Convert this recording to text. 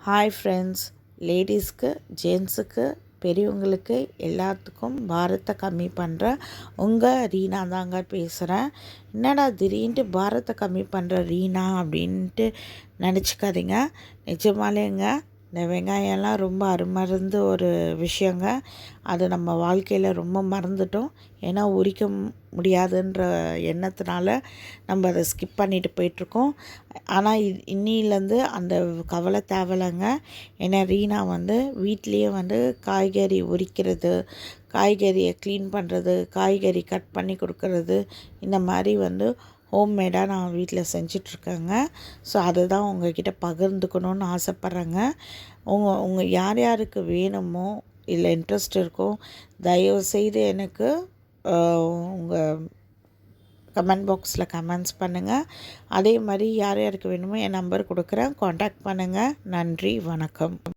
Hi friends, லேடீஸ்க்கு ஜென்ஸுக்கு பெரியவங்களுக்கு எல்லாத்துக்கும் பாரத்தை கம்மி பண்ணுற உங்கள் ரீனா தாங்க பேசுகிறேன். என்னடா திடீர்னு பாரத்தை கம்மி பண்ணுற ரீனா அப்படின்ட்டு நினச்சிக்காதீங்க. நிஜமாலேங்க இந்த வெங்காயம்லாம் ரொம்ப அருமருந்து ஒரு விஷயங்க. அது நம்ம வாழ்க்கையில் ரொம்ப மறந்துட்டோம். ஏன்னா உரிக்க முடியாதுன்ற எண்ணத்தினால நம்ம அதை ஸ்கிப் பண்ணிட்டு போயிட்டுருக்கோம். ஆனால் இன்னிலேருந்து அந்த கவலை தேவையில்லைங்க. ஏன்னா ரீனா வீட்லேயே காய்கறி உரிக்கிறது, காய்கறியை க்ளீன் பண்ணுறது, காய்கறி கட் பண்ணி கொடுக்கறது, இந்த மாதிரி ஹோம்மேடாக நான் வீட்டில் செஞ்சிட்ருக்கேங்க. ஸோ அதை தான் உங்கள்கிட்ட பகிர்ந்துக்கணுன்னு ஆசைப்பட்றேங்க. உங்கள் யார் யாருக்கு வேணுமோ இல்லை இன்ட்ரெஸ்ட் இருக்கோ தயவுசெய்து எனக்கு உங்கள் கமெண்ட் பாக்ஸில் கமெண்ட்ஸ் பண்ணுங்கள். அதே மாதிரி யார் யாருக்கு வேணுமோ என் நம்பர் கொடுக்குறேன், காண்டாக்ட் பண்ணுங்கள். நன்றி, வணக்கம்.